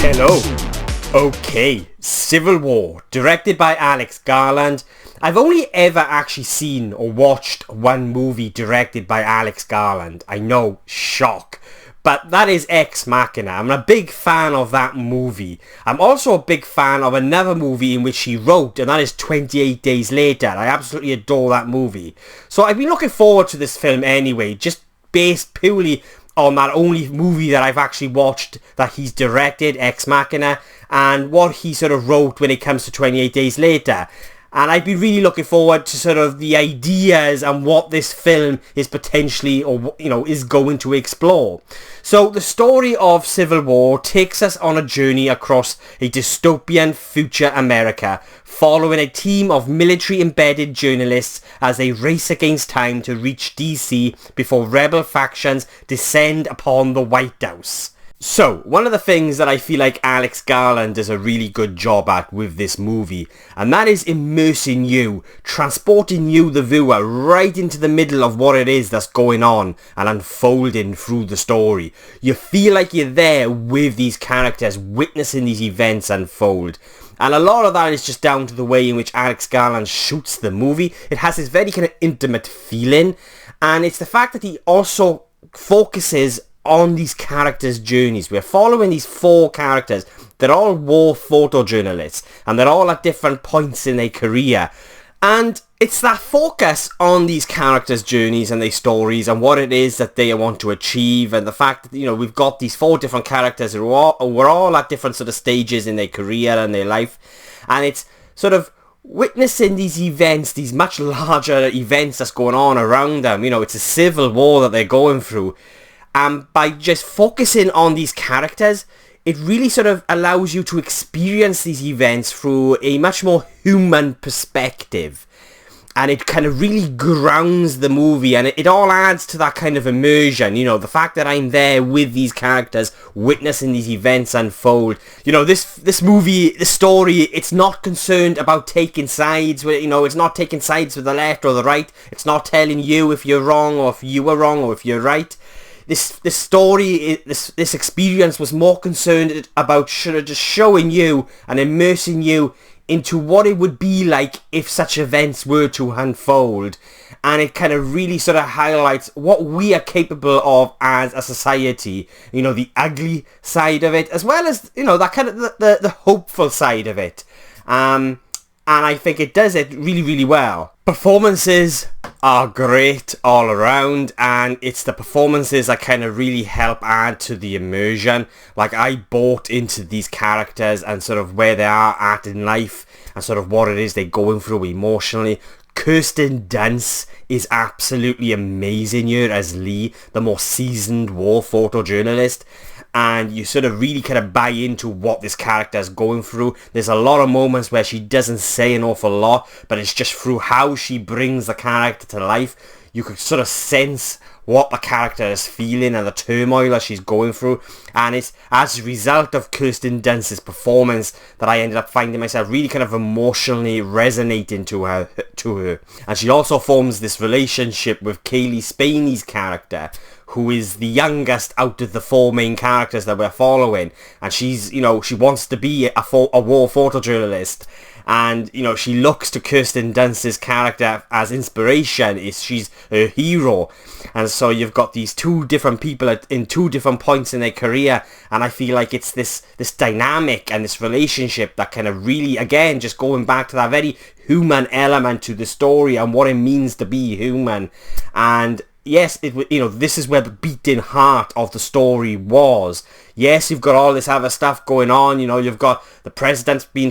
Hello. Okay, Civil War, directed by Alex Garland. I've only ever actually seen or watched one movie directed by Alex Garland. I know, shock. But that is Ex Machina. I'm a big fan of that movie. I'm also a big fan of another movie in which he wrote, and that is 28 Days Later. I absolutely adore that movie. So I've been looking forward to this film anyway, just based purely on that only movie that I've actually watched that he's directed, Ex Machina, and what he sort of wrote when it comes to 28 Days Later. And I'd be really looking forward to sort of the ideas and what this film is potentially, or is going to explore. So the story of Civil War takes us on a journey across a dystopian future America, following a team of military-embedded journalists as they race against time to reach DC before rebel factions descend upon the White House. So, one of the things that I feel like Alex Garland does a really good job at with this movie, and that is immersing you, transporting you, the viewer, right into the middle of what it is that's going on and unfolding through the story. You feel like you're there with these characters, witnessing these events unfold. And a lot of that is just down to the way in which Alex Garland shoots the movie. It has this very kind of intimate feeling, and it's the fact that he also focuses on these characters' journeys. We're following these four characters. They're all war photojournalists, and they're all at different points in their career. And it's that focus on these characters' journeys and their stories and what it is that they want to achieve, and the fact that, we've got these four different characters who we're all at different sort of stages in their career and their life. And it's sort of witnessing these events, these much larger events that's going on around them. It's a civil war that they're going through. And by just focusing on these characters, it really sort of allows you to experience these events through a much more human perspective. And it kind of really grounds the movie, and it all adds to that kind of immersion. The fact that I'm there with these characters, witnessing these events unfold. This movie, this story, it's not concerned about taking sides. It's not taking sides with the left or the right. It's not telling you if you're wrong or if you were wrong or if you're right. This story, this experience was more concerned about just showing you and immersing you into what it would be like if such events were to unfold. And it kind of really sort of highlights what we are capable of as a society. The ugly side of it, as well as, that kind of the hopeful side of it. And I think it does it really, really well. Performances are great all around, and it's the performances that kind of really help add to the immersion. Like, I bought into these characters and sort of where they are at in life and sort of what it is they're going through emotionally. Kirsten Dunst is absolutely amazing here as Lee, the more seasoned war photojournalist. And you sort of really kind of buy into what this character is going through. There's a lot of moments where she doesn't say an awful lot, but it's just through how she brings the character to life. You could sort of sense what the character is feeling and the turmoil that she's going through. And it's as a result of Kirsten Dunst's performance that I ended up finding myself really kind of emotionally resonating to her. And she also forms this relationship with Cailee, Spaeny's character, who is the youngest out of the four main characters that we're following. And she's, she wants to be a war photojournalist. And, she looks to Kirsten Dunst's character as inspiration. She's her hero. And so you've got these two different people in two different points in their career. And I feel like it's this dynamic and this relationship that kind of really, again, just going back to that very human element to the story and what it means to be human. And yes, this is where the beating heart of the story was. Yes, you've got all this other stuff going on. You've got the president they're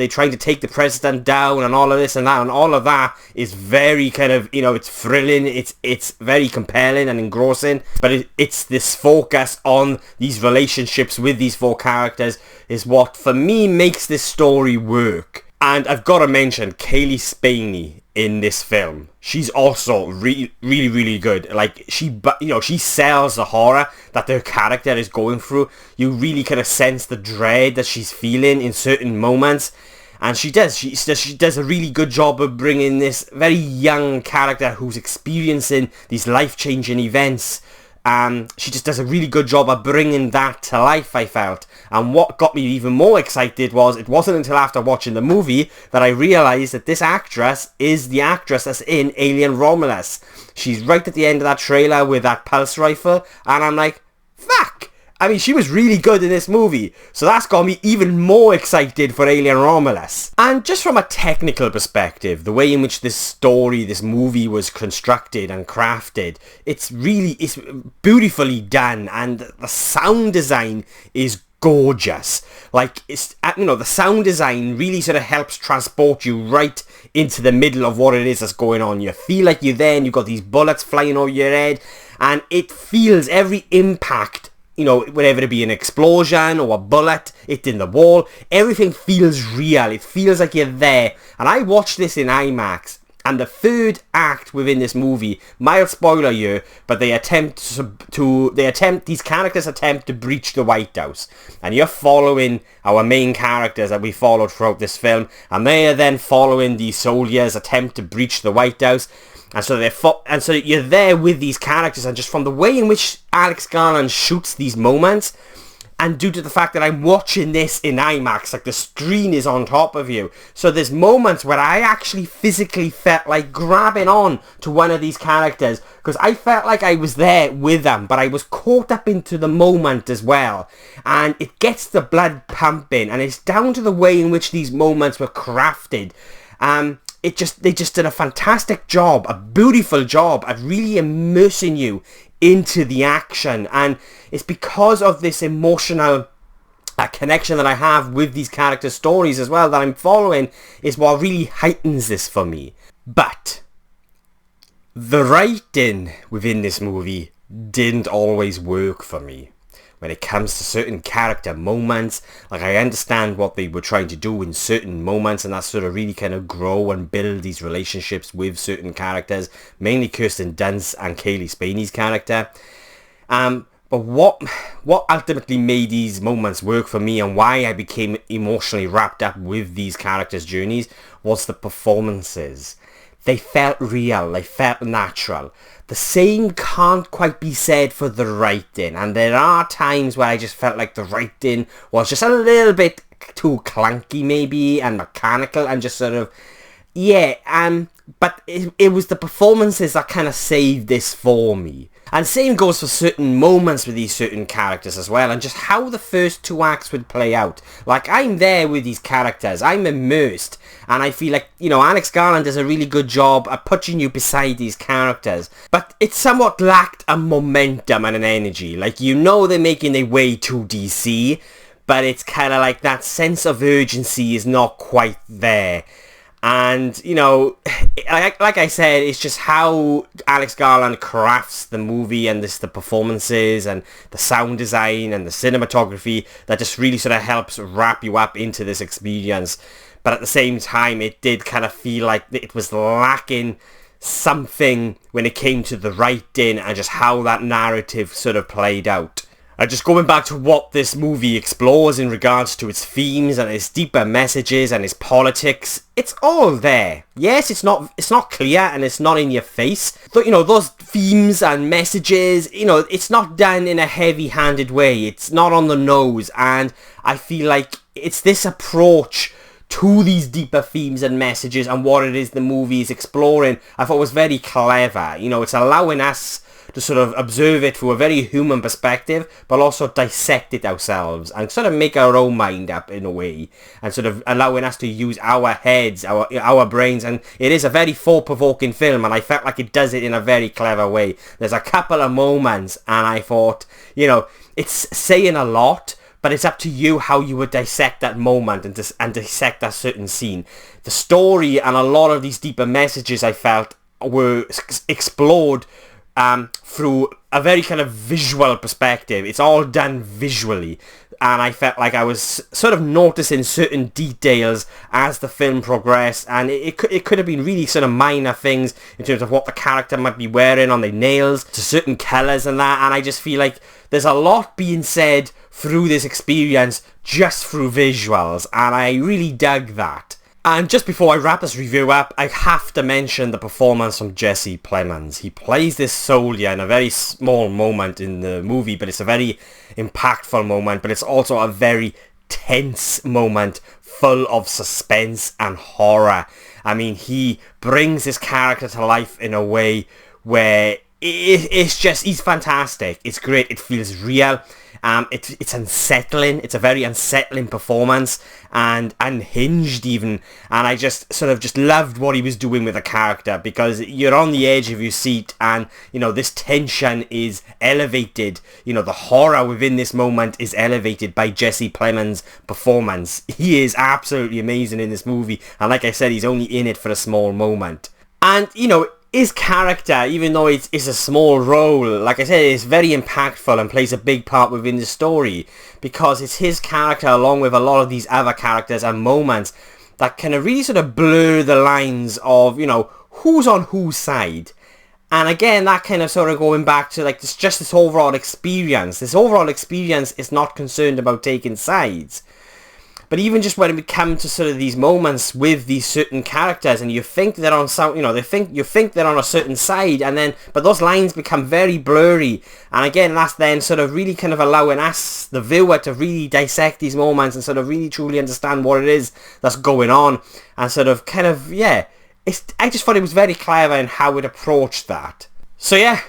trying to take the president down and all of this and that. And all of that is very kind of, it's thrilling. It's very compelling and engrossing. But it's this focus on these relationships with these four characters is what, for me, makes this story work. And I've got to mention Cailee Spaeny in this film. She's also really, really, really good. Like, she sells the horror that their character is going through. You really kind of sense the dread that she's feeling in certain moments. And she does a really good job of bringing this very young character who's experiencing these life-changing events She just does a really good job of bringing that to life, I felt. And what got me even more excited was, it wasn't until after watching the movie that I realised that this actress is the actress that's in Alien Romulus. She's right at the end of that trailer with that pulse rifle, and I'm like, fuck! I mean, she was really good in this movie, so that's got me even more excited for Alien Romulus. And just from a technical perspective, the way in which this movie was constructed and crafted, it's beautifully done, and the sound design is gorgeous. Like, the sound design really sort of helps transport you right into the middle of what it is that's going on. You feel like you're there, and you've got these bullets flying over your head, and it feels every impact. Whether it be an explosion or a bullet hitting the wall, everything feels real. It feels like you're there. And I watched this in IMAX, and the third act within this movie, mild spoiler here, but these characters attempt to breach the White House. And you're following our main characters that we followed throughout this film, and they are then following these soldiers' attempt to breach the White House. And so you're there with these characters, and just from the way in which Alex Garland shoots these moments, and due to the fact that I'm watching this in IMAX, like the screen is on top of you, so there's moments where I actually physically felt like grabbing on to one of these characters, because I felt like I was there with them, but I was caught up into the moment as well, and it gets the blood pumping, and it's down to the way in which these moments were crafted. They just did a fantastic job, a beautiful job at really immersing you into the action, and it's because of this emotional connection that I have with these characters' stories as well that I'm following is what really heightens this for me. But the writing within this movie didn't always work for me. When it comes to certain character moments, like, I understand what they were trying to do in certain moments, and that's sort of really kind of grow and build these relationships with certain characters, mainly Kirsten Dunst and Cailee Spaeny's character. But what ultimately made these moments work for me, and why I became emotionally wrapped up with these characters' journeys, was the performances. They felt real, they felt natural. The same can't quite be said for the writing, and there are times where I just felt like the writing was just a little bit too clunky maybe, and mechanical, and just sort of, but it was the performances that kind of saved this for me. And same goes for certain moments with these certain characters as well, and just how the first two acts would play out. Like, I'm there with these characters, I'm immersed, and I feel like, Alex Garland does a really good job at putting you beside these characters. But it somewhat lacked a momentum and an energy. Like, they're making their way to DC, but it's kind of like that sense of urgency is not quite there. And, like I said, it's just how Alex Garland crafts the movie, and the performances and the sound design and the cinematography that just really sort of helps wrap you up into this experience. But at the same time, it did kind of feel like it was lacking something when it came to the writing and just how that narrative sort of played out. Just going back to what this movie explores in regards to its themes and its deeper messages and its politics, it's all there. Yes, it's not clear and it's not in your face. But, those themes and messages, it's not done in a heavy-handed way. It's not on the nose, and I feel like it's this approach to these deeper themes and messages and what it is the movie is exploring, I thought was very clever. It's allowing us to sort of observe it through a very human perspective, but also dissect it ourselves and sort of make our own mind up in a way, and sort of allowing us to use our heads, our brains. And it is a very thought-provoking film, and I felt like it does it in a very clever way. There's a couple of moments, and I thought, it's saying a lot, but it's up to you how you would dissect that moment and dissect that certain scene. The story and a lot of these deeper messages, I felt, were explored through a very kind of visual perspective. It's all done visually, and I felt like I was sort of noticing certain details as the film progressed, and it could have been really sort of minor things in terms of what the character might be wearing on their nails, to certain colours and that, and I just feel like there's a lot being said through this experience just through visuals, and I really dug that. And just before I wrap this review up, I have to mention the performance from Jesse Plemons. He plays this soldier in a very small moment in the movie, but it's a very impactful moment, but it's also a very tense moment full of suspense and horror. I mean, he brings his character to life in a way where it's just, he's fantastic. It's great. It feels real. It's unsettling. It's a very unsettling performance and unhinged even. And I just sort of just loved what he was doing with the character, because you're on the edge of your seat and, you know, this tension is elevated. You know, the horror within this moment is elevated by Jesse Plemons' performance. He is absolutely amazing in this movie. And like I said, he's only in it for a small moment. And, you know, his character, even though it's a small role, like I said, is very impactful and plays a big part within the story, because it's his character along with a lot of these other characters and moments that kind of really sort of blur the lines of, you know, who's on whose side. And again, that kind of sort of going back to like this overall experience. This overall experience is not concerned about taking sides. But even just when we come to sort of these moments with these certain characters, and you think they're on some, you know, you think they're on a certain side, and then, but those lines become very blurry. And again, that's then sort of really kind of allowing us, the viewer, to really dissect these moments and sort of really truly understand what it is that's going on. And sort of kind of, yeah, I just thought it was very clever in how it approached that. So yeah,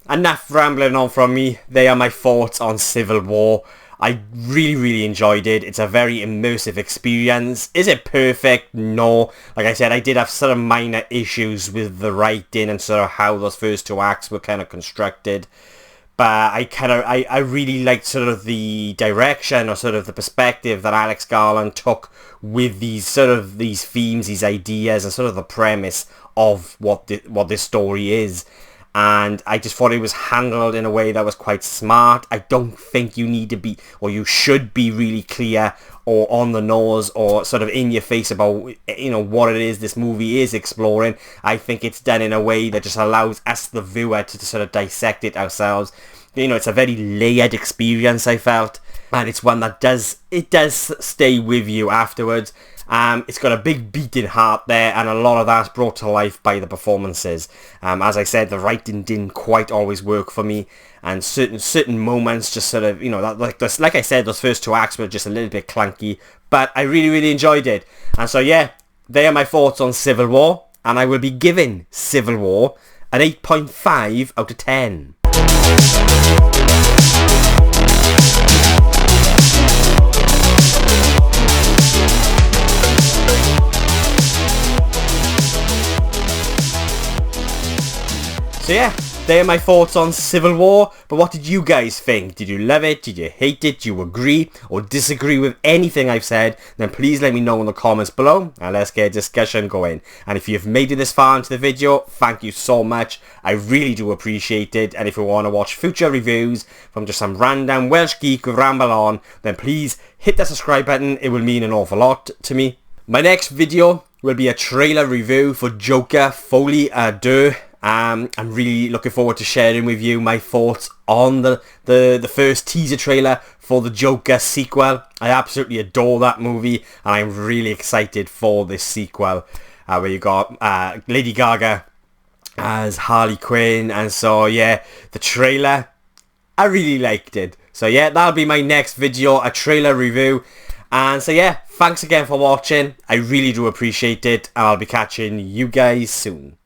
enough rambling on from me. They are my thoughts on Civil War. I really enjoyed it. It's a very immersive experience. Is it perfect? No. Like I said, I did have sort of minor issues with the writing and sort of how those first two acts were kind of constructed. But I really liked sort of the direction or sort of the perspective that Alex Garland took with these themes, these ideas, and sort of the premise of what this story is. And I just thought it was handled in a way that was quite smart. I don't think you need to be, or you should be, really clear or on the nose or sort of in your face about, you know, what it is this movie is exploring. I think it's done in a way that just allows us, the viewer, to sort of dissect it ourselves. You know, it's a very layered experience, I felt, and it's one that does stay with you afterwards. It's got a big beating heart there, and a lot of that's brought to life by the performances. As I said, the writing didn't quite always work for me, and certain moments just sort of, you know, like I said, those first two acts were just a little bit clunky, but I really enjoyed it. And so yeah, they are my thoughts on Civil War, and I will be giving Civil War an 8.5 out of 10. So yeah, they are my thoughts on Civil War, but what did you guys think? Did you love it? Did you hate it? Do you agree or disagree with anything I've said? Then please let me know in the comments below, and let's get a discussion going. And if you've made it this far into the video, thank you so much. I really do appreciate it. And if you want to watch future reviews from just some random Welsh geek who ramble on, then please hit that subscribe button. It will mean an awful lot to me. My next video will be a trailer review for Joker Folie à Deux. I'm really looking forward to sharing with you my thoughts on the first teaser trailer for the Joker sequel. I absolutely adore that movie, and I'm really excited for this sequel, where you got Lady Gaga as Harley Quinn. And so yeah, the trailer, I really liked it. So yeah, that'll be my next video, a trailer review. And so yeah, thanks again for watching. I really do appreciate it, and I'll be catching you guys soon.